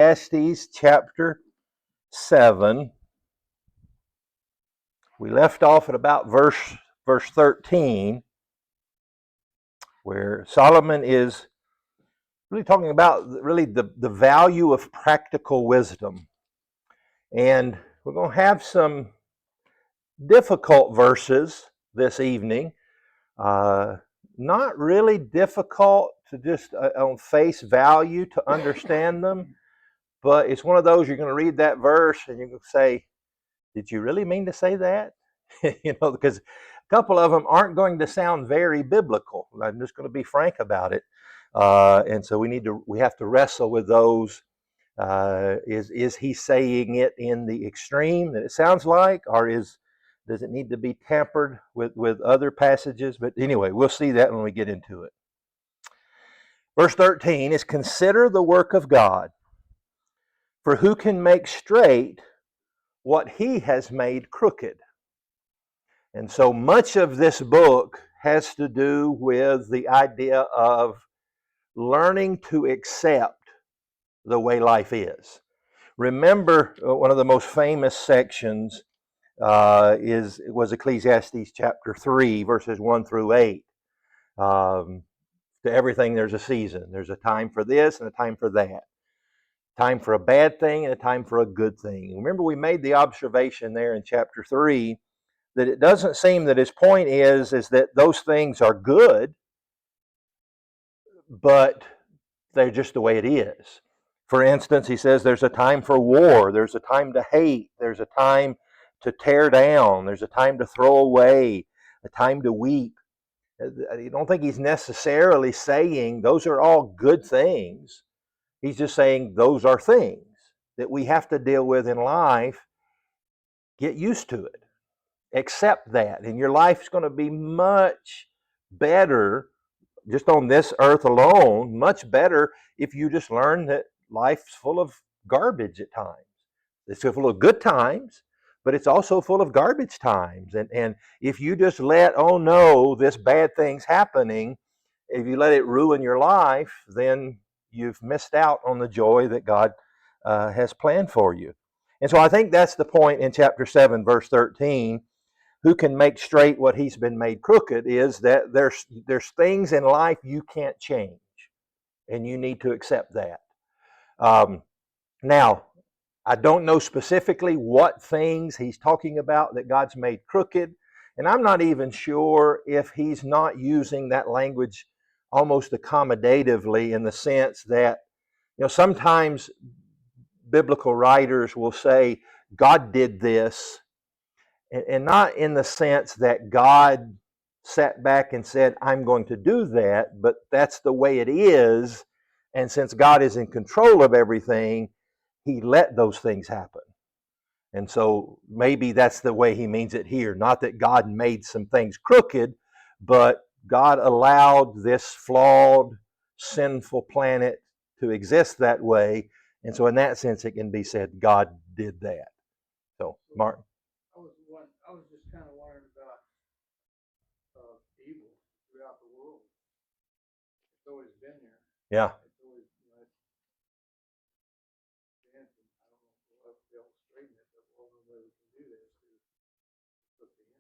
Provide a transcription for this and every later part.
Ecclesiastes chapter 7. We left off at about verse 13, where Solomon is really talking about the value of practical wisdom. And we're going to have some difficult verses this evening. Not really difficult to just on face value to understand them, but it's one of those you're going to read that verse and you're going to say, did you really mean to say that? Because a couple of them aren't going to sound very biblical. I'm just going to be frank about it. And so we have to wrestle with those. Is he saying it in the extreme that it sounds like, or does it need to be tampered with other passages? But anyway, we'll see that when we get into it. Verse 13 is, consider the work of God, for who can make straight what he has made crooked? And so much of this book has to do with the idea of learning to accept the way life is. Remember, one of the most famous sections was Ecclesiastes chapter 3, verses 1 through 8. To everything there's a season. There's a time for this and a time for that. Time for a bad thing and a time for a good thing. Remember, we made the observation there in chapter 3 that it doesn't seem that his point is that those things are good, but they're just the way it is. For instance, he says there's a time for war, there's a time to hate, there's a time to tear down, there's a time to throw away, a time to weep. I don't think he's necessarily saying those are all good things. He's just saying those are things that we have to deal with in life. Get used to it. Accept that. And your life's going to be much better, just on this earth alone, much better if you just learn that life's full of garbage at times. It's full of good times, but it's also full of garbage times. And if you just let, oh no, this bad thing's happening, if you let it ruin your life, then you've missed out on the joy that God has planned for you. And so I think that's the point in chapter 7, verse 13. Who can make straight what he's been made crooked, is that there's things in life you can't change, and you need to accept that. Now, I don't know specifically what things he's talking about that God's made crooked, and I'm not even sure if he's not using that language almost accommodatively, in the sense that, sometimes biblical writers will say God did this, and not in the sense that God sat back and said, I'm going to do that, but that's the way it is. And since God is in control of everything, he let those things happen. And so maybe that's the way he means it here. Not that God made some things crooked, but God allowed this flawed, sinful planet to exist that way. And so in that sense, it can be said God did that. So, Martin. I was just kind of wondering about evil throughout the world. It's always been there. Yeah. It's always, I don't know if we'll be able to straighten it, but the only way we can do this is look to him.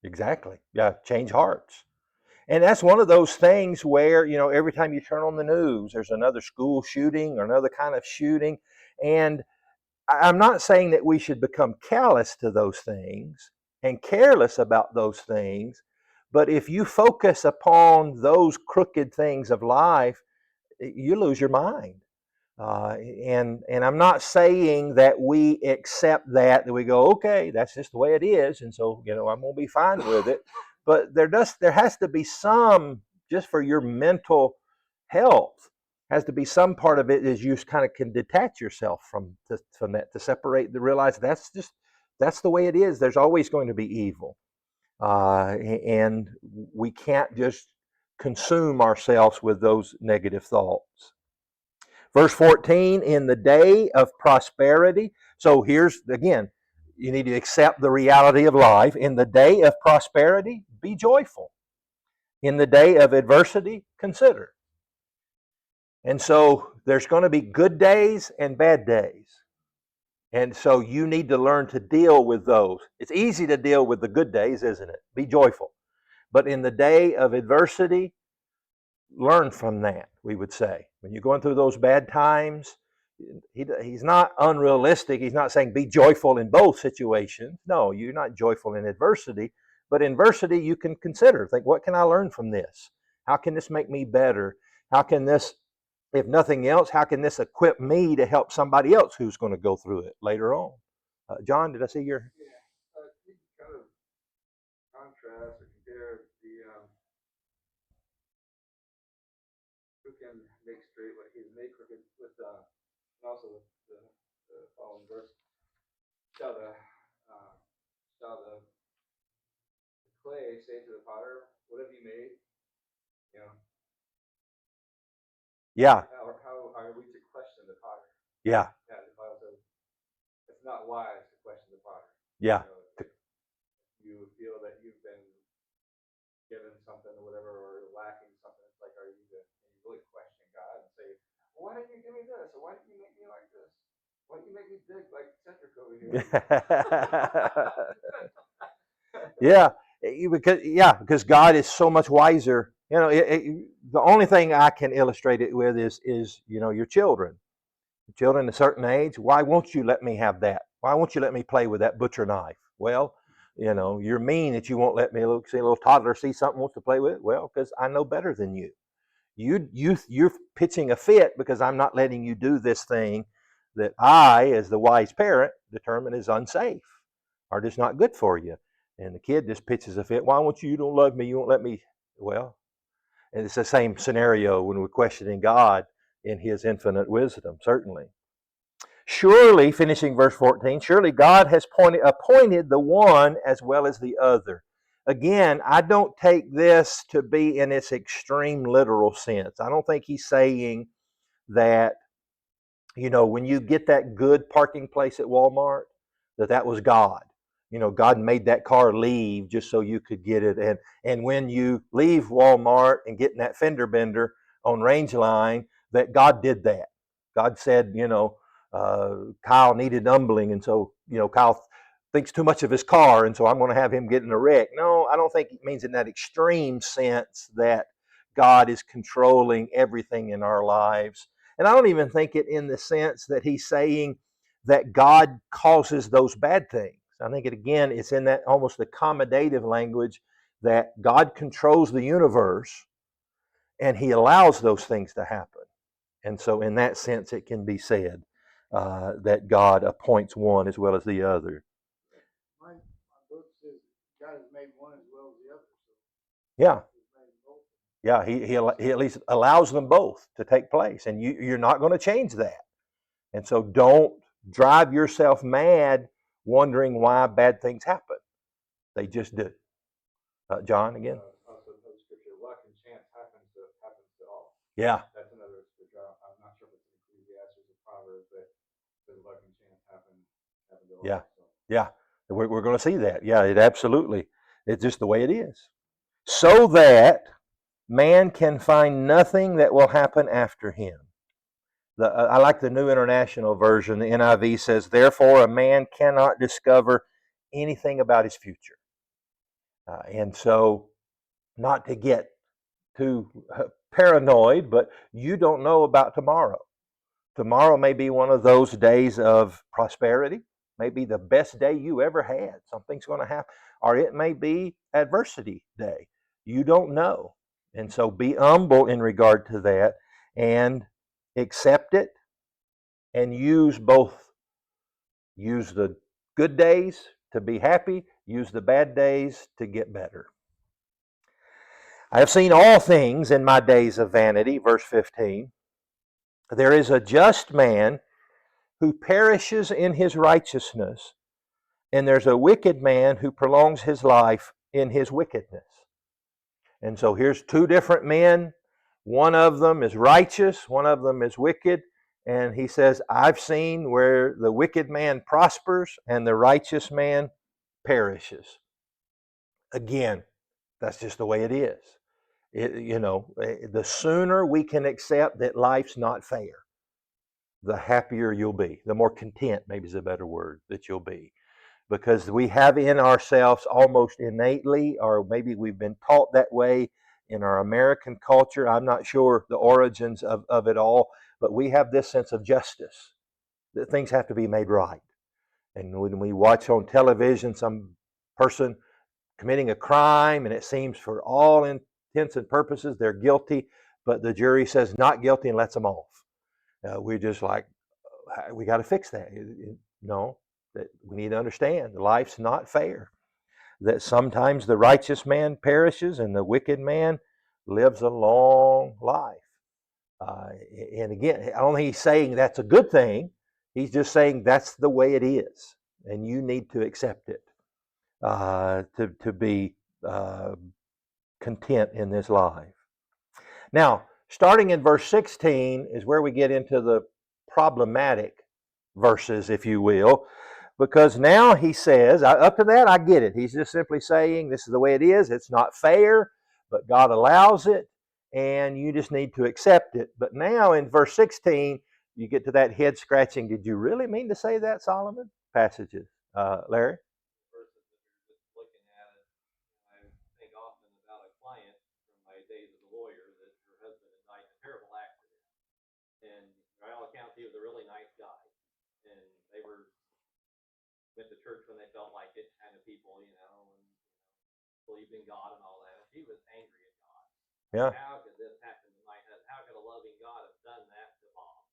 Exactly. Yeah, change hearts. And that's one of those things where, every time you turn on the news, there's another school shooting or another kind of shooting. And I'm not saying that we should become callous to those things and careless about those things, but if you focus upon those crooked things of life, you lose your mind. And I'm not saying that we accept that we go, okay, that's just the way it is, and so I'm gonna be fine with it. But there has to be some, just for your mental health, has to be some part of it is you kind of can detach yourself from that, to separate, to realize that's the way it is. There's always going to be evil, and we can't just consume ourselves with those negative thoughts. Verse 14, in the day of prosperity. So here's, again, you need to accept the reality of life. In the day of prosperity, be joyful. In the day of adversity, consider. And so There's going to be good days and bad days. And so you need to learn to deal with those. It's easy to deal with the good days, isn't it? Be joyful. But in the day of adversity, learn from that, we would say. When you're going through those bad times, he's not unrealistic. He's not saying be joyful in both situations. No, you're not joyful in adversity. But in adversity, you can consider, think, what can I learn from this? How can this make me better? How can this, if nothing else, how can this equip me to help somebody else who's going to go through it later on? John, did I see your? Yeah, you kind of contrast or compare the who can make straight what he's made crooked with and also the following verse. Shall the uh, shall the clay say to the potter, "What have you made?" You know, Yeah, how are we to question the potter? yeah, Yeah, the Bible says it's not wise to question the potter. yeah, You know, if you feel that you've been given something or whatever, or lacking something, it's like, can you really question God and say, well, why didn't you give me this? Or why didn't you make me like this? Why didn't you make me dig like Cedric over here? yeah. Because God is so much wiser. The only thing I can illustrate it with is your children. Children a certain age. Why won't you let me have that? Why won't you let me play with that butcher knife? Well, you're mean that you won't let me see a little toddler see something wants to play with it. Well, because I know better than you. You're pitching a fit because I'm not letting you do this thing that I, as the wise parent, determine is unsafe or just not good for you. And the kid just pitches a fit. Why won't you? You don't love me. You won't let me. Well, and it's the same scenario when we're questioning God in His infinite wisdom. Certainly. Surely, finishing verse 14, surely God has appointed the one as well as the other. Again, I don't take this to be in its extreme literal sense. I don't think he's saying that, when you get that good parking place at Walmart, that was God. God made that car leave just so you could get it. And when you leave Walmart and get in that fender bender on Range Line, that God did that. God said, Kyle needed humbling, and so Kyle thinks too much of his car, and so I'm going to have him get in a wreck. No, I don't think it means in that extreme sense that God is controlling everything in our lives. And I don't even think it in the sense that he's saying that God causes those bad things. I think it's in that almost accommodative language that God controls the universe and he allows those things to happen. And so, in that sense, it can be said that God appoints one as well as the other. My book says God has made one as well as the other. So Yeah. he's made both. Yeah, he at least allows them both to take place, and you're not going to change that. And so don't drive yourself mad wondering why bad things happen. They just do. John, again? Also, another scripture, luck and chance happens to all. Yeah, That's another scripture. I'm not sure if it's in Ecclesiastes or Proverbs, but the luck and chance happen to yeah, all. So yeah. We're going to see that. Yeah, it's just the way it is. So that man can find nothing that will happen after him. I like the New International Version. The NIV says, therefore, a man cannot discover anything about his future. And so, not to get too paranoid, but you don't know about tomorrow. Tomorrow may be one of those days of prosperity, may be the best day you ever had. Something's going to happen, or it may be adversity day. You don't know. And so be humble in regard to that and accept it and use both. Use the good days to be happy, use the bad days to get better. I have seen all things in my days of vanity, verse 15. There is a just man who perishes in his righteousness, and there's a wicked man who prolongs his life in his wickedness. And so here's two different men. One of them is righteous, one of them is wicked. And he says, I've seen where the wicked man prospers and the righteous man perishes. Again, that's just the way it is. The sooner we can accept that life's not fair, the happier you'll be. The more content, maybe is a better word, that you'll be. Because we have in ourselves almost innately, or maybe we've been taught that way in our American culture. I'm not sure the origins of it all, but we have this sense of justice, that things have to be made right. And when we watch on television some person committing a crime and it seems for all intents and purposes they're guilty, but the jury says not guilty and lets them off. We're just like, we got to fix that. No, that we need to understand life's not fair. That sometimes the righteous man perishes and the wicked man lives a long life. Uh, and again, I don't think he's saying that's a good thing. He's just saying that's the way it is, and you need to accept it to be uh, content in this life. Now, starting in verse 16 is where we get into the problematic verses, if you will, because now he says, up to that, I get it. He's just simply saying this is the way it is. It's not fair, but God allows it, and you just need to accept it. But now in verse 16, you get to that head scratching. Did you really mean to say that, Solomon? Passages. Larry? Verses that you're just looking at it, I think often about a client from my days as a lawyer that her husband had died in a terrible accident. And by all accounts, he was a really nice guy. And they went to church when they felt like it kind of people, and believed in God and all that. And she was angry at God. Yeah. How could this happen to my husband? How could a loving God have done that to Bob,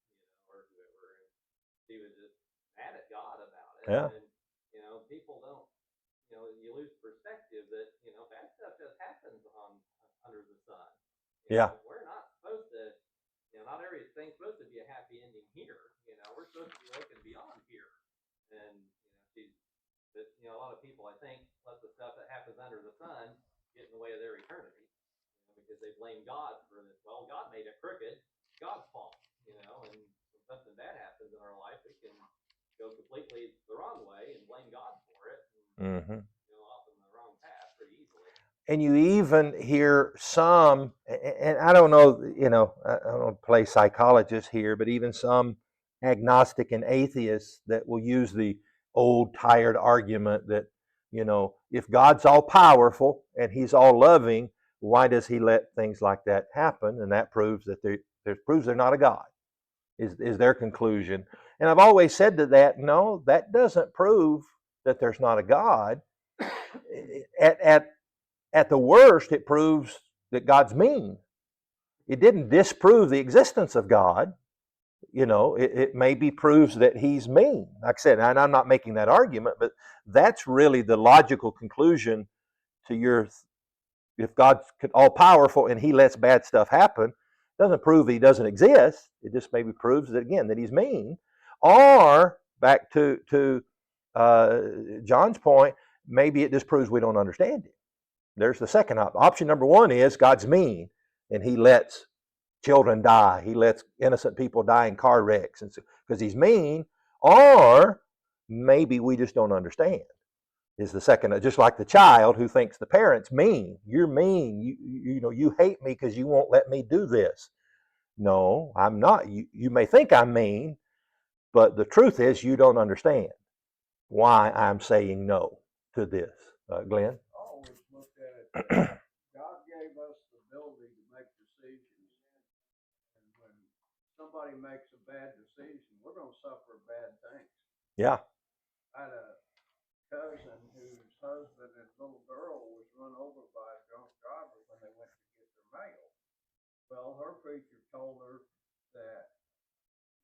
or whoever? And she was just mad at God about it. Yeah. And people don't, you lose perspective that bad stuff just happens under the sun. Yeah. We're not supposed to, not everything's supposed to be a happy ending here. We're supposed to be looking beyond here. And but a lot of people, I think, let the stuff that happens under the sun get in the way of their eternity, because they blame God for this. Well, God made it crooked, God's fault, and when something bad happens in our life, we can go completely the wrong way and blame God for it, and Mm-hmm. off in the wrong path pretty easily. And you even hear some, and I don't know, I don't play psychologist here, but even some agnostic and atheists that will use the old tired argument that, if God's all powerful and he's all loving, why does he let things like that happen? And that proves that proves they're not a God, is their conclusion. And I've always said to that, no, that doesn't prove that there's not a God. At at the worst, it proves that God's mean. It didn't disprove the existence of God. It maybe proves that he's mean. Like I said, and I'm not making that argument, but that's really the logical conclusion to if God's all powerful and he lets bad stuff happen, doesn't prove he doesn't exist. It just maybe proves that, again, that he's mean. Or back to John's point, maybe it just proves we don't understand him. There's the second option. Option number one is God's mean and he lets children die. He lets innocent people die in car wrecks because he's mean. Or maybe we just don't understand. Is the second, just like the child who thinks the parent's mean. You're mean. You hate me because you won't let me do this. No, I'm not. You may think I'm mean, but the truth is you don't understand why I'm saying no to this. Glenn? I always looked at it. God gave us the ability to make decisions. And when somebody makes a bad decision, we're going to suffer bad things. Yeah. I had a cousin whose husband and little girl was run over by a drunk driver when they went to get their mail. Well, her preacher told her that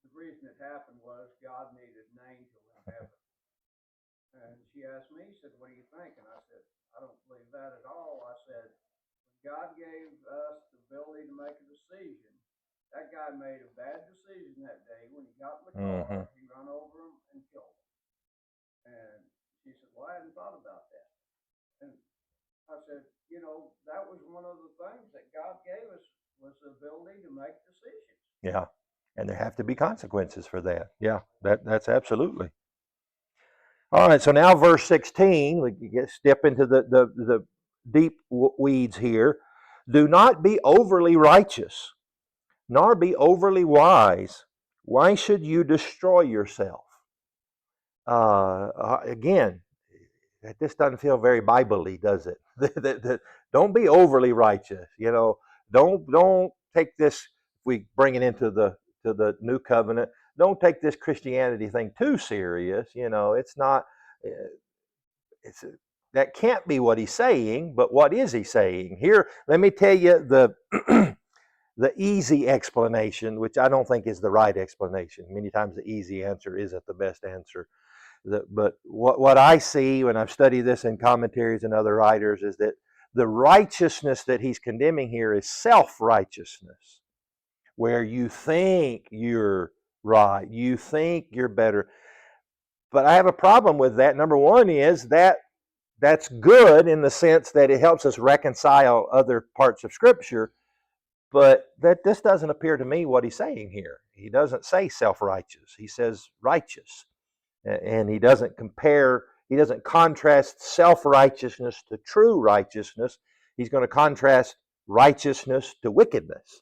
the reason it happened was God needed an angel in heaven. And she asked me, she said, what do you think? And I said, I don't believe that at all. I said, when God gave us the ability to make a decision, that guy made a bad decision that day. When he got in the car, he ran over him and killed him. And she said, well, I hadn't thought about that. And I said, that was one of the things that God gave us, was the ability to make decisions. Yeah. And there have to be consequences for that. Yeah, that's absolutely. All right, so now verse 16, we step into the deep weeds here. Do not be overly righteous, nor be overly wise. Why should you destroy yourself? Again, this doesn't feel very Bible-y, does it? Don't be overly righteous. Don't take this. If we bring it into the new covenant, don't take this Christianity thing too serious. It's not. It's that can't be what he's saying. But what is he saying here? Let me tell you the the easy explanation, which I don't think is the right explanation. Many times the easy answer isn't the best answer. But what I see when I've studied this in commentaries and other writers is that the righteousness that he's condemning here is self-righteousness, where you think you're right, you think you're better. But I have a problem with that. Number one is that's good in the sense that it helps us reconcile other parts of Scripture, but this doesn't appear to me what he's saying here. He doesn't say self-righteous. He says righteous. And he doesn't contrast self-righteousness to true righteousness. He's going to contrast righteousness to wickedness.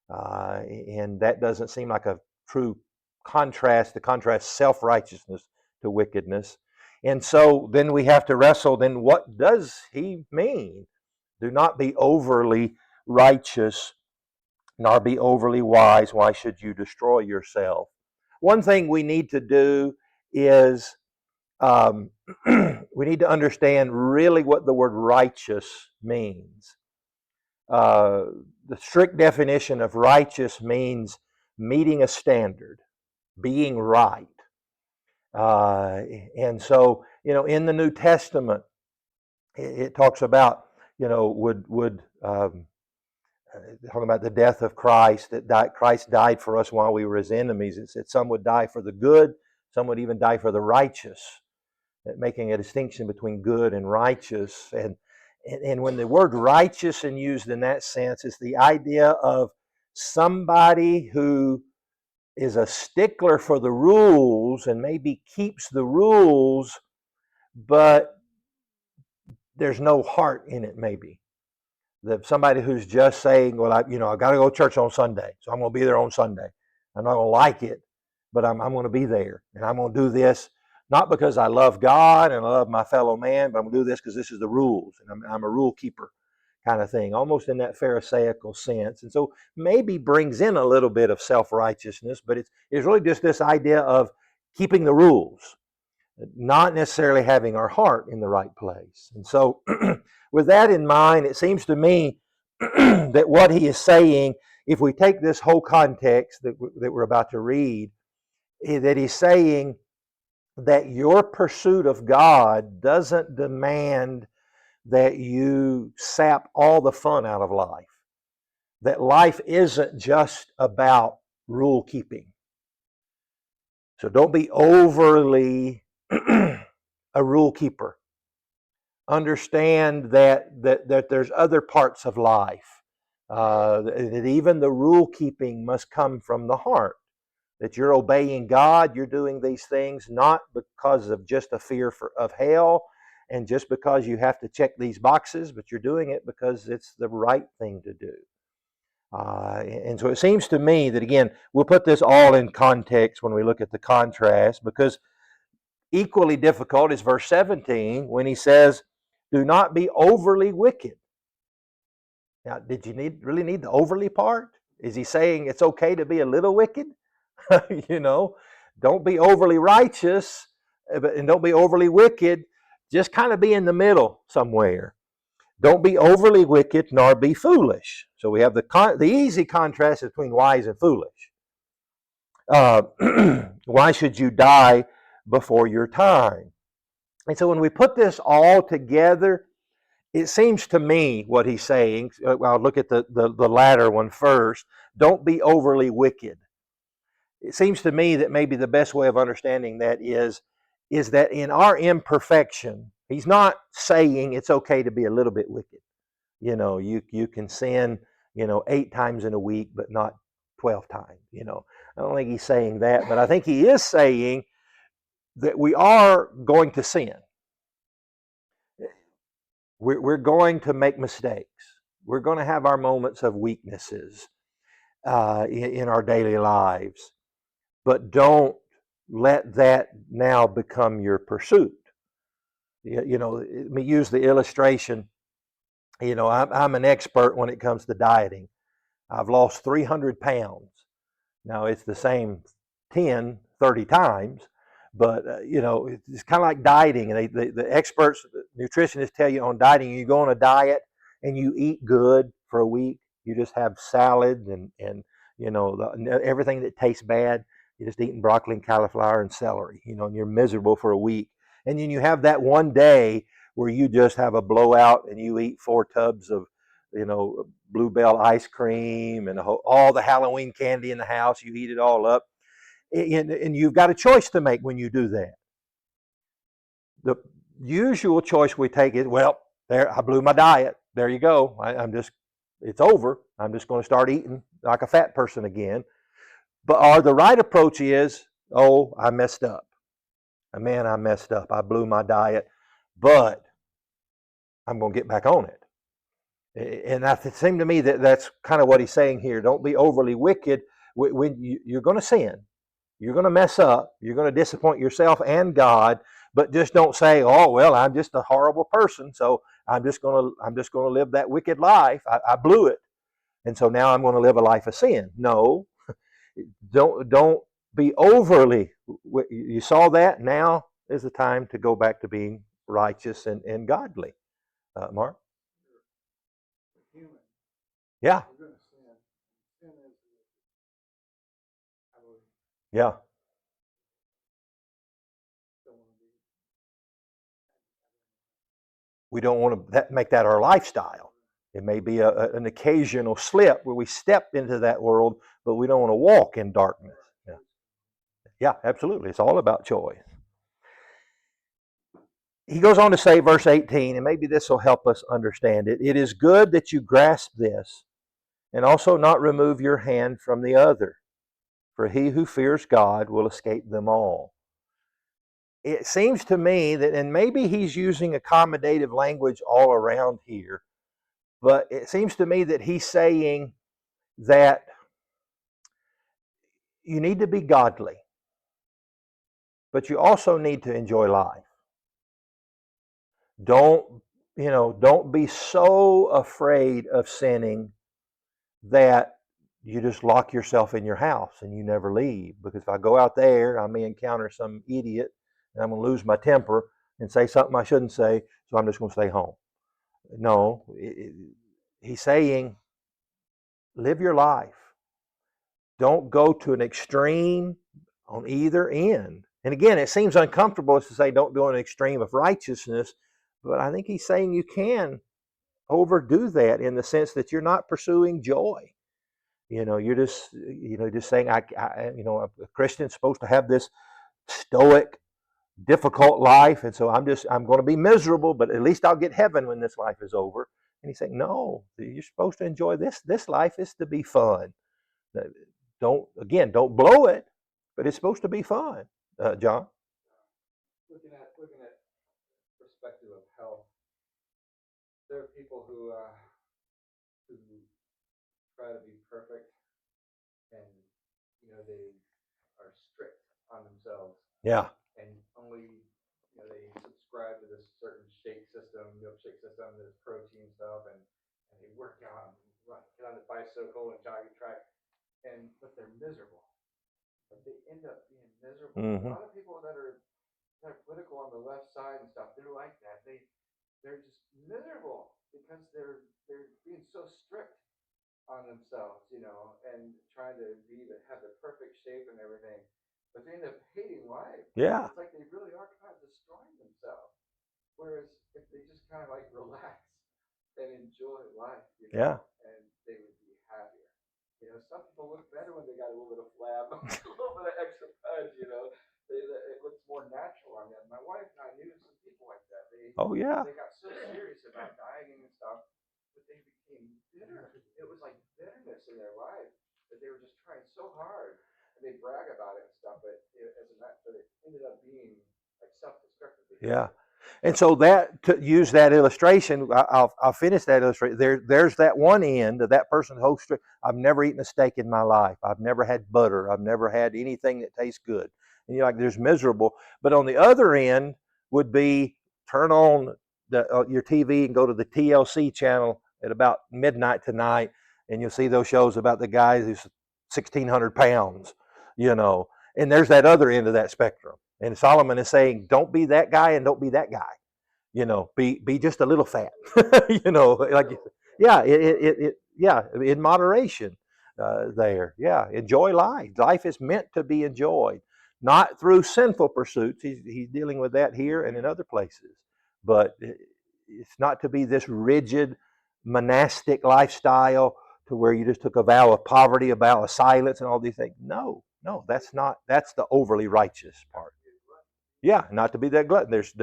And that doesn't seem like a true contrast, to contrast self-righteousness to wickedness. And so then we have to wrestle, then what does he mean? Do not be overly righteous, nor be overly wise. Why should you destroy yourself? One thing we need to do is we need to understand really what the word righteous means. The strict definition of righteous means meeting a standard, being right. And so, in the New Testament, it talks about, talking about the death of Christ, that Christ died for us while we were his enemies. It said some would die for the good, some would even die for the righteous, making a distinction between good and righteous. And when the word righteous is used in that sense, it's the idea of somebody who is a stickler for the rules and maybe keeps the rules, but there's no heart in it, maybe. Somebody who's just saying, well, I've got to go to church on Sunday, so I'm going to be there on Sunday. I'm not going to like it, but I'm going to be there, and I'm going to do this, not because I love God and I love my fellow man, but I'm going to do this because this is the rules, and I'm a rule keeper kind of thing, almost in that Pharisaical sense. And so maybe brings in a little bit of self-righteousness, but it's really just this idea of keeping the rules, not necessarily having our heart in the right place. And so with that in mind, it seems to me that what he is saying, if we take this whole context that we're about to read, that he's saying that your pursuit of God doesn't demand that you sap all the fun out of life. That life isn't just about rule keeping. So don't be overly a rule keeper. Understand that there's other parts of life. That even the rule keeping must come from the heart. That you're obeying God, you're doing these things not because of just a fear of hell and just because you have to check these boxes, but you're doing it because it's the right thing to do. And so it seems to me that, again, we'll put this all in context when we look at the contrast, because equally difficult is verse 17 when he says, do not be overly wicked. Now, did you really need the overly part? Is he saying it's okay to be a little wicked? Don't be overly righteous and don't be overly wicked. Just kind of be in the middle somewhere. Don't be overly wicked nor be foolish. So we have the easy contrast between wise and foolish. Why should you die before your time? And so when we put this all together, it seems to me what he's saying, I'll look at the latter one first, don't be overly wicked. It seems to me that maybe the best way of understanding that is that in our imperfection, he's not saying it's okay to be a little bit wicked. You can sin, 8 times in a week, but not 12 times. I don't think he's saying that, but I think he is saying that we are going to sin. We're going to make mistakes. We're going to have our moments of weaknesses in our daily lives. but don't let that now become your pursuit. Let me use the illustration. I'm an expert when it comes to dieting. I've lost 300 pounds. Now it's the same 10, 30 times, but it's kind of like dieting. And the experts, the nutritionists tell you on dieting, you go on a diet and you eat good for a week. You just have salad and everything that tastes bad. You're just eating broccoli and cauliflower and celery, and you're miserable for a week. And then you have that one day where you just have a blowout and you eat 4 tubs of Bluebell ice cream and all the Halloween candy in the house. You eat it all up. And you've got a choice to make when you do that. The usual choice we take is, well, there, I blew my diet. There you go. It's over. I'm just going to start eating like a fat person again. Or the right approach is, oh, I messed up. Man, I messed up. I blew my diet, but I'm going to get back on it. And it seemed to me that that's kind of what he's saying here. Don't be overly wicked. When you're going to sin, you're going to mess up, you're going to disappoint yourself and God, but just don't say, "Oh well, I'm just a horrible person, so I'm just going to live that wicked life. I blew it, and so now I'm going to live a life of sin." No, don't be overly. You saw that. Now is the time to go back to being righteous and godly. Mark. Human, Yeah. we're gonna sin. Sin is, I would, Yeah. don't wanna be. We don't want to make that our lifestyle. It may be an occasional slip where we step into that world, but we don't want to walk in darkness. Yeah, yeah, absolutely. It's all about choice. He goes on to say, verse 18, and maybe this will help us understand it. It is good that you grasp this and also not remove your hand from the other, for he who fears God will escape them all. It seems to me that, and maybe he's using accommodative language all around here, but it seems to me that he's saying that you need to be godly, but you also need to enjoy life. Don't, don't be so afraid of sinning that you just lock yourself in your house and you never leave. Because if I go out there, I may encounter some idiot and I'm going to lose my temper and say something I shouldn't say, so I'm just going to stay home. No, he's saying, live your life. Don't go to an extreme on either end. And again, it seems uncomfortable to say don't go an extreme of righteousness, but I think he's saying you can overdo that in the sense that you're not pursuing joy. You're just saying, a Christian's supposed to have this stoic, difficult life, and so I'm going to be miserable, but at least I'll get heaven when this life is over. And he's saying, no, you're supposed to enjoy this. This life is to be fun. Don't blow it, but it's supposed to be fun. John. Looking at perspective of health, there are people who try to be perfect, and they are strict on themselves, Yeah. and only they subscribe to this certain milkshake system, this protein stuff, and they work out, get on the bicycle and jogging track, but they're miserable. But they end up being miserable. Mm-hmm. A lot of people that are political on the left side and stuff, they're like that. They're just miserable because they're being so strict on themselves, and trying to have the perfect shape and everything. But they end up hating life. Yeah. It's like they really are kind of destroying themselves. Whereas if they just kind of like relax and enjoy life, Yeah. and they would be happier. Some people look better when they got a little bit of flab, a little bit of extra punch. It looks more natural on them. My wife and I knew some people like that. Oh yeah. They got so serious about dieting and stuff that they became bitter. It was like bitterness in their life that they were just trying so hard, and they brag about it and stuff. But it ended up being like self-destructive behavior. Yeah. And so that, to use that illustration, I'll finish that illustration. There's that one end of that person who's strict. I've never eaten a steak in my life. I've never had butter. I've never had anything that tastes good. And you're like, there's miserable. But on the other end would be turn on your TV and go to the TLC channel at about midnight tonight, and you'll see those shows about the guy who's 1,600 pounds, and there's that other end of that spectrum. And Solomon is saying, don't be that guy and don't be that guy. Be just a little fat. Like yeah, yeah, in moderation. There, yeah, enjoy life. Life is meant to be enjoyed, not through sinful pursuits. He's dealing with that here and in other places, but it's not to be this rigid monastic lifestyle to where you just took a vow of poverty, a vow of silence, and all these things. No, that's not. That's the overly righteous part. Yeah, not to be that glutton. There's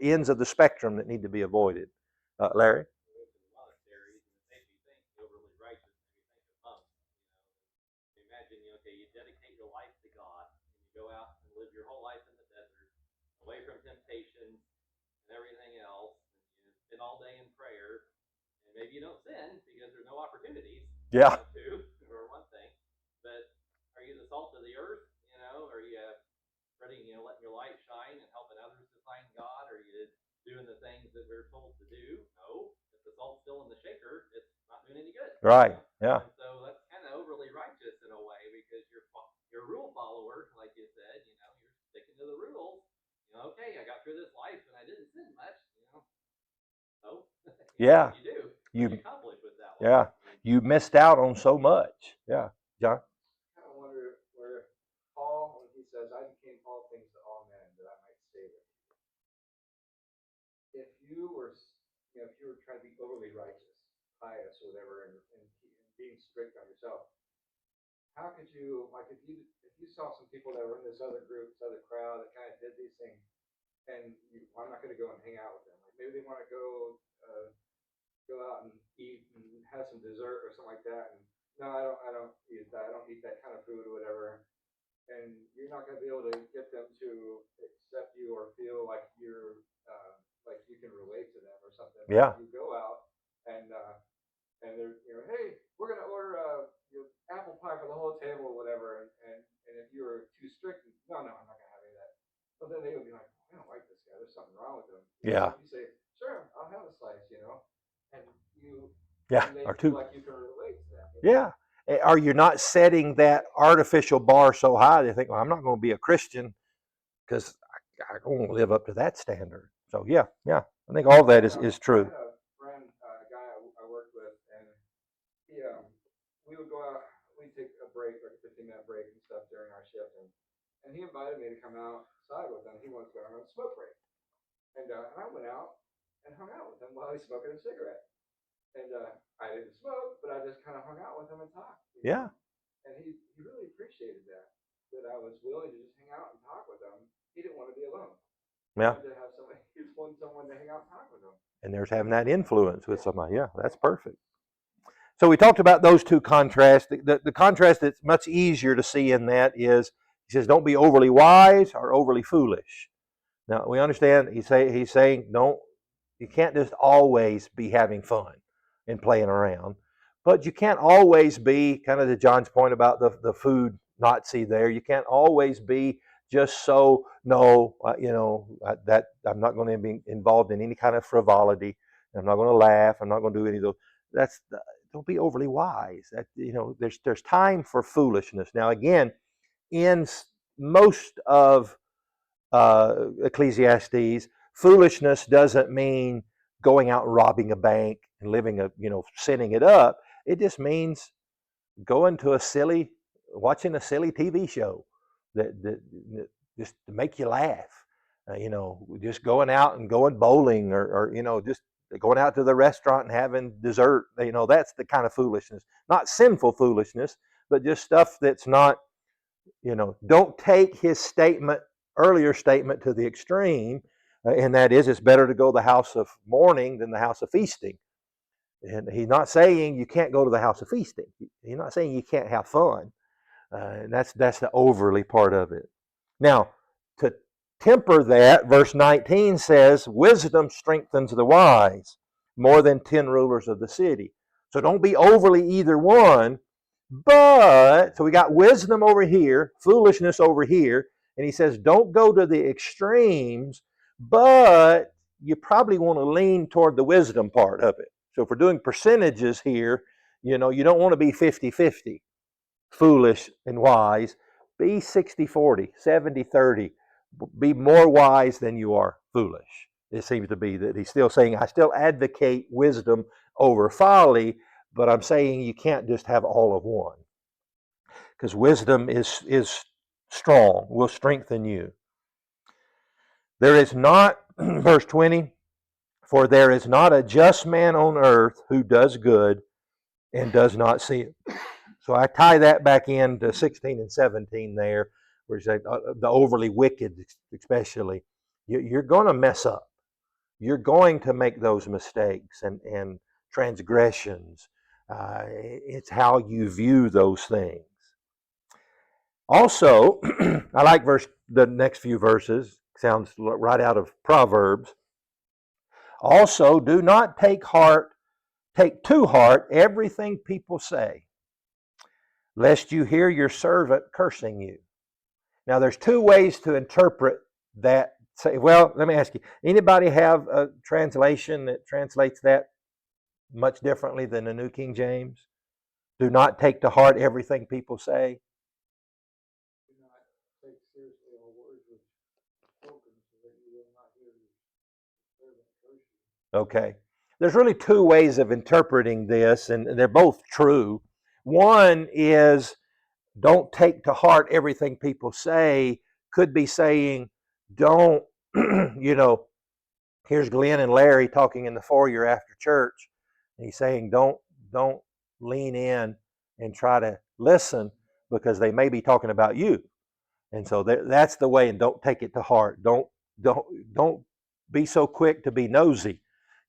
ends of the spectrum that need to be avoided. Larry? Imagine, okay, you dedicate your life to God, and you go out and live your whole life in the desert, away from temptation and everything else, and you spend all day in prayer, and maybe you don't sin because there's no opportunities. Yeah. To, or one thing, but are you the salt of the earth? Are you spreading, letting your light shine and helping others to find God? Are you doing the things that we're told to do? No. If the salt's still in the shaker, it's not doing any good. Right. Yeah. And so that's kind of overly righteous in a way because you're a rule follower, like you said. You're sticking to the rules. Okay, I got through this life and I didn't sin much. No. Yeah. You do. You accomplish with that one. Yeah. You missed out on so much. Yeah. John? I wonder where Paul, when he says, I became all things to all men that I might save it. If you were trying to be overly righteous, pious, or whatever, and being strict on yourself, how could you, like, if you saw some people that were in this other group, this other crowd that kind of did these things, and I'm not going to go and hang out with them. Like maybe they want to go out and eat and have some dessert or something like that, and no, I don't eat that. I don't eat that kind of food or whatever. And you're not going to be able to get them to accept you or feel like you're like you can relate to them or something. Yeah. You go out and they're hey, we're going to order apple pie for the whole table or whatever. And if you were too strict, no, I'm not going to have any of that. So then they would be like, I don't like this guy. There's something wrong with him. Yeah. You say, sure, I'll have a slice, and you. Yeah. And they Or feel two. like you can relate to them. Yeah. Are you not setting that artificial bar so high they think, well, I'm not going to be a Christian because I won't live up to that standard. So yeah. I think all that is true. I had a friend, a guy I worked with, and he, we would go out, we'd take a break, like a 15-minute break and stuff during our shift, and he invited me to come outside with him. He wanted to go on a smoke break, and I went out and hung out with him while he's smoking a cigarette. And I didn't smoke, but I just kind of hung out with him and talked. Yeah. And he really appreciated that I was willing to just hang out and talk with him. He didn't want to be alone. Yeah. He wanted to have somebody. He just wanted someone to hang out and talk with him. And there's having that influence with somebody. Yeah, that's perfect. So we talked about those two contrasts. The contrast that's much easier to see in that is he says, don't be overly wise or overly foolish. Now we understand he's saying you can't just always be having fun and playing around, but you can't always be kind of to John's point about the food Nazi there. You can't always be just so that I'm not going to be involved in any kind of frivolity. I'm not going to laugh. I'm not going to do any of those. Don't be overly wise. There's time for foolishness. Now again, in most of Ecclesiastes, foolishness doesn't mean going out and robbing a bank and sinning it up. It just means watching a silly TV show that just to make you laugh. Just going out and going bowling or just going out to the restaurant and having dessert. That's the kind of foolishness, not sinful foolishness, but just stuff that's not, don't take his earlier statement to the extreme, and that is it's better to go to the house of mourning than the house of feasting. And he's not saying you can't go to the house of feasting. He's not saying you can't have fun. And that's the overly part of it. Now, to temper that, verse 19 says, wisdom strengthens the wise more than 10 rulers of the city. So don't be overly either one. But, so we got wisdom over here, foolishness over here, and he says, don't go to the extremes, but you probably want to lean toward the wisdom part of it. So if we're doing percentages here, you don't want to be 50-50, foolish and wise. Be 60-40, 70-30. Be more wise than you are foolish. It seems to be that he's still saying, I still advocate wisdom over folly, but I'm saying you can't just have all of one. Because wisdom is strong, will strengthen you. There is not, verse 20, for there is not a just man on earth who does good and does not see it. So I tie that back into 16 and 17 there, where you say the overly wicked especially. You're going to mess up. You're going to make those mistakes and transgressions. It's how you view those things. Also, I like the next few verses. Sounds right out of Proverbs. Also, do not take to heart everything people say, lest you hear your servant cursing you. Now, there's two ways to interpret that. Well, let me ask you, anybody have a translation that translates that much differently than the New King James? Do not take to heart everything people say. Do not take seriously all words which are spoken, so that you will not hear your servant curse you. Okay. There's really two ways of interpreting this, and they're both true. One is don't take to heart everything people say, could be saying, don't, here's Glenn and Larry talking in the foyer after church. And he's saying, don't lean in and try to listen because they may be talking about you. And so that's the way, and don't take it to heart. Don't be so quick to be nosy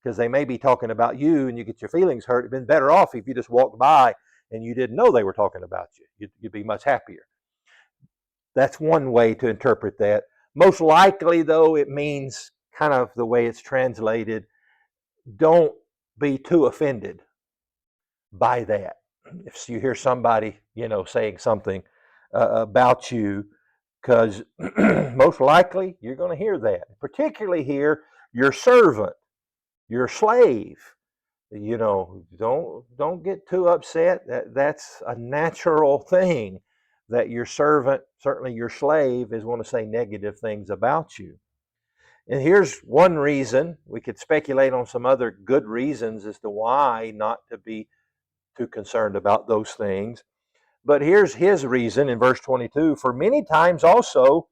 because they may be talking about you and you get your feelings hurt. It'd been better off if you just walked by and you didn't know they were talking about you. You'd be much happier. That's one way to interpret that. Most likely, though, it means kind of the way it's translated, don't be too offended by that. If you hear somebody, saying something about you, because most likely you're going to hear that. Particularly here, your servant, your slave. Don't get too upset. That's a natural thing that your servant, certainly your slave, is going to say negative things about you. And here's one reason. We could speculate on some other good reasons as to why not to be too concerned about those things. But here's his reason in verse 22. For many times also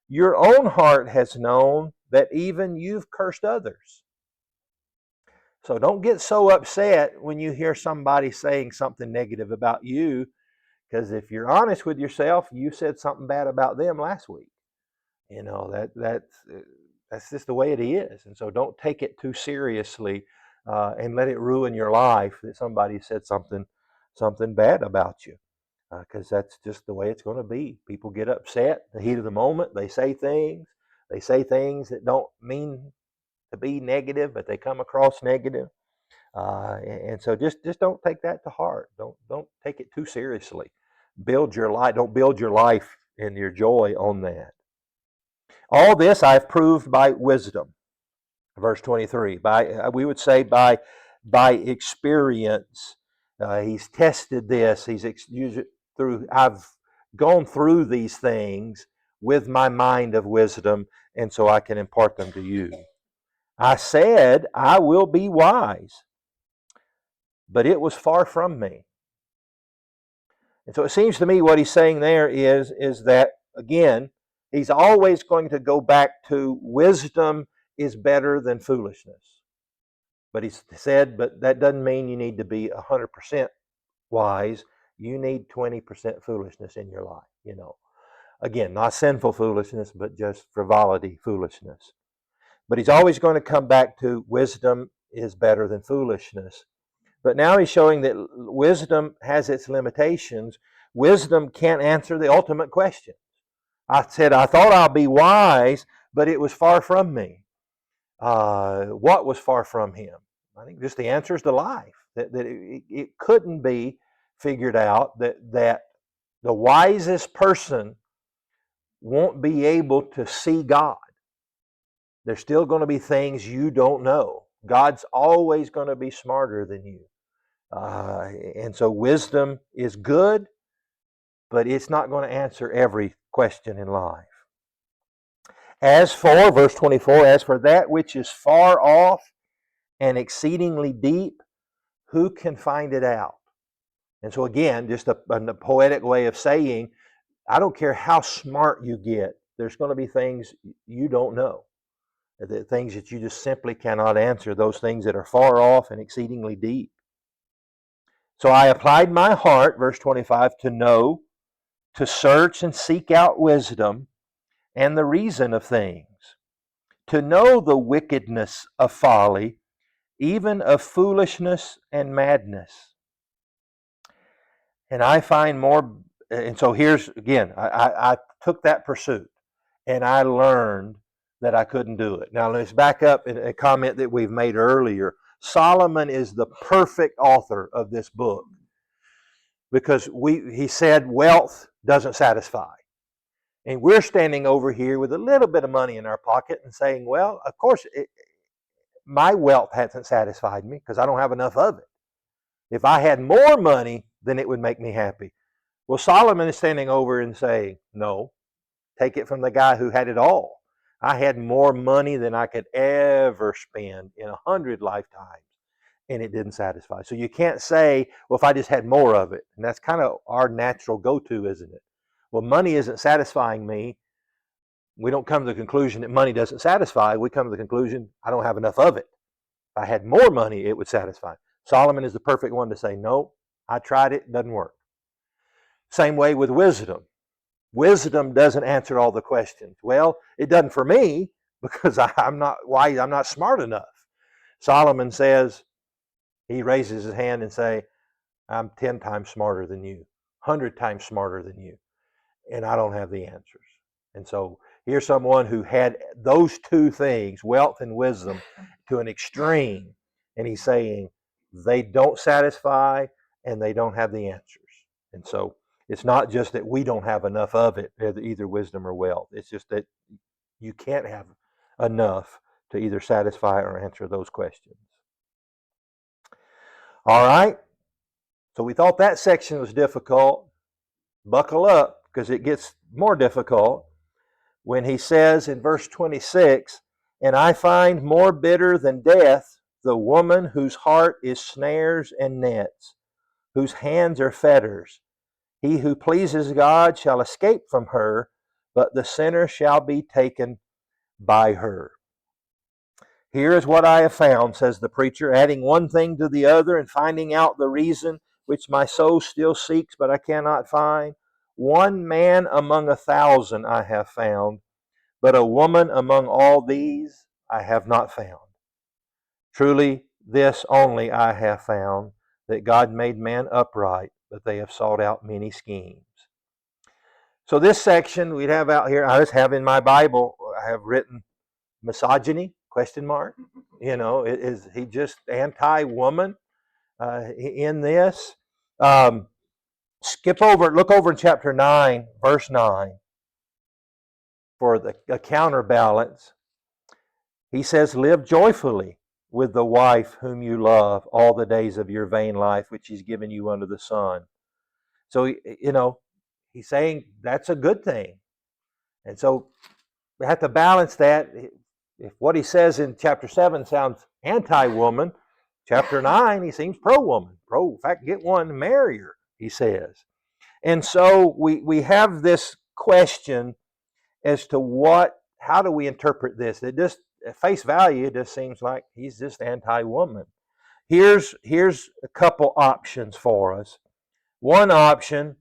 your own heart has known that even you've cursed others. So don't get so upset when you hear somebody saying something negative about you, because if you're honest with yourself, you said something bad about them last week. That's just the way it is. And so don't take it too seriously and let it ruin your life that somebody said something bad about you, because that's just the way it's going to be. People get upset, the heat of the moment. They say things that don't mean to be negative, but they come across negative. And so just don't take that to heart. Don't take it too seriously. Build your life. Don't build your life and your joy on that. All this I've proved by wisdom. Verse 23. We would say by experience. He's tested this. He's used it through. I've gone through these things with my mind of wisdom, and so I can impart them to you. I said, I will be wise, but it was far from me. And so it seems to me what he's saying there is that, again, he's always going to go back to wisdom is better than foolishness. But he said, but that doesn't mean you need to be 100% wise. You need 20% foolishness in your life, Again, not sinful foolishness, but just frivolity foolishness. But he's always going to come back to wisdom is better than foolishness. But now he's showing that wisdom has its limitations. Wisdom can't answer the ultimate question. I said, I thought I'll be wise, but it was far from me. What was far from him? I think just the answer is to life. That it couldn't be figured out that the wisest person won't be able to see God. There's still going to be things you don't know. God's always going to be smarter than you. And so wisdom is good, but it's not going to answer every question in life. As for, verse 24, as for that which is far off and exceedingly deep, who can find it out? And so again, just a poetic way of saying, I don't care how smart you get, there's going to be things you don't know. The things that you just simply cannot answer, those things that are far off and exceedingly deep. So I applied my heart, verse 25, to know, to search and seek out wisdom and the reason of things, to know the wickedness of folly, even of foolishness and madness. And I find more, and so here's, again, I took that pursuit and I learned that I couldn't do it. Now let's back up in a comment that we've made earlier. Solomon is the perfect author of this book because he said wealth doesn't satisfy. And we're standing over here with a little bit of money in our pocket and saying, well, of course, my wealth hasn't satisfied me because I don't have enough of it. If I had more money, then it would make me happy. Well, Solomon is standing over and saying, no, take it from the guy who had it all. I had more money than I could ever spend in 100 lifetimes, and it didn't satisfy. So you can't say, well, if I just had more of it. And that's kind of our natural go-to, isn't it? Well, money isn't satisfying me. We don't come to the conclusion that money doesn't satisfy. We come to the conclusion, I don't have enough of it. If I had more money, it would satisfy. Solomon is the perfect one to say, no, I tried it, doesn't work. Same way with wisdom. Wisdom doesn't answer all the questions. Well, it doesn't for me because I'm not smart enough. Solomon says, he raises his hand and say, I'm 10 times smarter than you, 100 times smarter than you, and I don't have the answers. And so here's someone who had those two things, wealth and wisdom, to an extreme, and he's saying they don't satisfy and they don't have the answers. And so it's not just that we don't have enough of it, either wisdom or wealth. It's just that you can't have enough to either satisfy or answer those questions. All right. So we thought that section was difficult. Buckle up because it gets more difficult when he says in verse 26, and I find more bitter than death the woman whose heart is snares and nets, whose hands are fetters. He who pleases God shall escape from her, but the sinner shall be taken by her. Here is what I have found, says the preacher, adding one thing to the other and finding out the reason which my soul still seeks, but I cannot find. One man among 1,000 I have found, but a woman among all these I have not found. Truly, this only I have found, that God made man upright, but they have sought out many schemes. So this section we'd have out here, I just have in my Bible, I have written misogyny, question mark. You know, is he just anti-woman in this? Look over in chapter 9, verse 9, for a counterbalance. He says, live joyfully with the wife whom you love all the days of your vain life, which he's given you under the sun. So, you know, he's saying that's a good thing. And so we have to balance that. If what he says in chapter 7 sounds anti-woman, chapter 9, he seems pro-woman. In fact, get one, marry her, he says. And so we have this question as to how do we interpret this? It just, at face value, it just seems like he's just anti-woman. Here's a couple options for us. One option,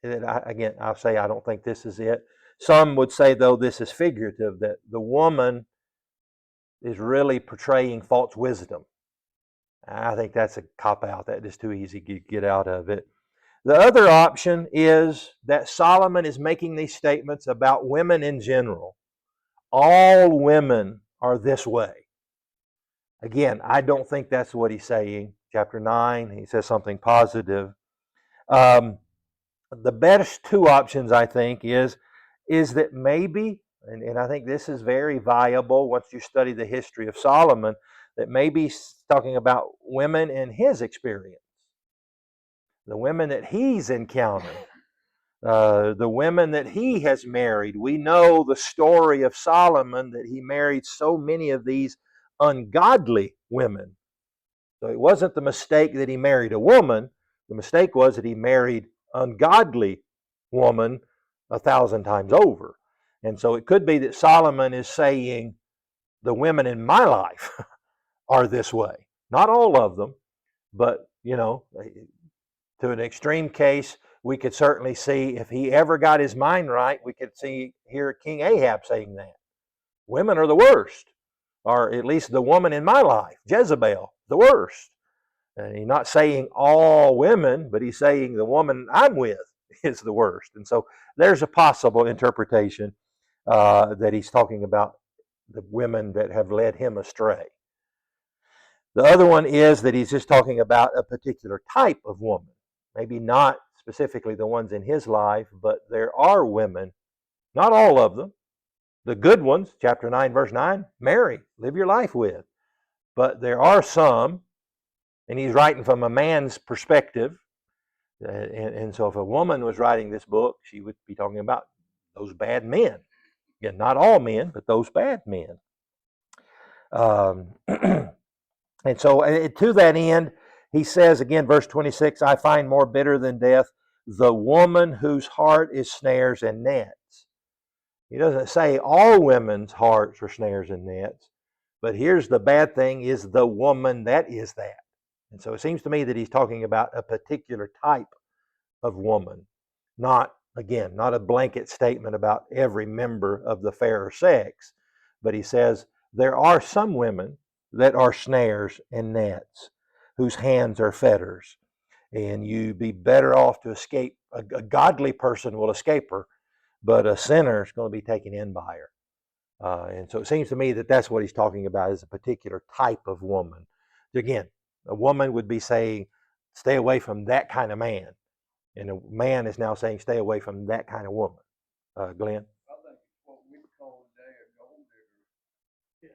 that I'll say I don't think this is it. Some would say, though, this is figurative, that the woman is really portraying false wisdom. I think that's a cop-out. That is too easy to get out of it. The other option is that Solomon is making these statements about women in general, all women are this way. Again, I don't think that's what he's saying. Chapter 9, he says something positive. The best two options, I think, is that maybe, and I think this is very viable once you study the history of Solomon, that maybe he's talking about women in his experience, the women that he's encountered, the women that he has married. We know the story of Solomon, that he married so many of these ungodly women. So it wasn't the mistake that he married a woman. The mistake was that he married ungodly woman 1,000 times over. And so it could be that Solomon is saying the women in my life are this way. Not all of them, but to an extreme case, we could certainly see if he ever got his mind right, we could hear King Ahab saying that. Women are the worst, or at least the woman in my life, Jezebel, the worst. And he's not saying all women, but he's saying the woman I'm with is the worst. And so there's a possible interpretation that he's talking about the women that have led him astray. The other one is that he's just talking about a particular type of woman. Maybe not specifically the ones in his life, but there are women, not all of them. The good ones, chapter 9, verse 9, marry, live your life with. But there are some, and he's writing from a man's perspective. And so if a woman was writing this book, she would be talking about those bad men. Again, not all men, but those bad men. And so to that end, he says again, verse 26, I find more bitter than death the woman whose heart is snares and nets. He doesn't say all women's hearts are snares and nets, but here's the bad thing, is the woman that is that. And so it seems to me that he's talking about a particular type of woman, not a blanket statement about every member of the fairer sex, but he says there are some women that are snares and nets, whose hands are fetters, and you'd be better off to escape. A godly person will escape her, but a sinner is going to be taken in by her. And so it seems to me that that's what he's talking about, is a particular type of woman. Again, a woman would be saying, stay away from that kind of man. And a man is now saying, stay away from that kind of woman. Glenn? I think it's what we call today a gold digger.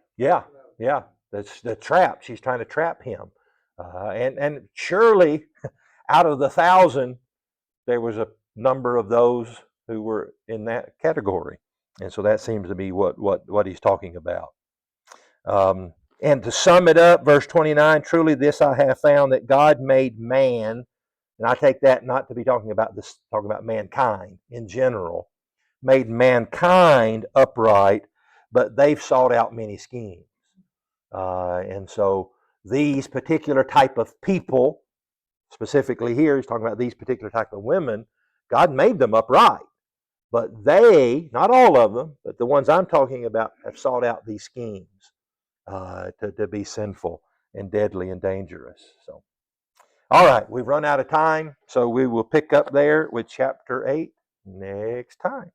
Yeah. That's the trap. She's trying to trap him. And surely out of the 1,000, there was a number of those who were in that category. And so that seems to be what he's talking about. And to sum it up, verse 29, truly this I have found, that God made man, and I take that not to be talking about this, talking about mankind in general, made mankind upright, but they've sought out many schemes. And so these particular type of people, specifically here, he's talking about these particular type of women, God made them upright. But they, not all of them, but the ones I'm talking about, have sought out these schemes to be sinful and deadly and dangerous. So, all right, we've run out of time, so we will pick up there with chapter 8 next time.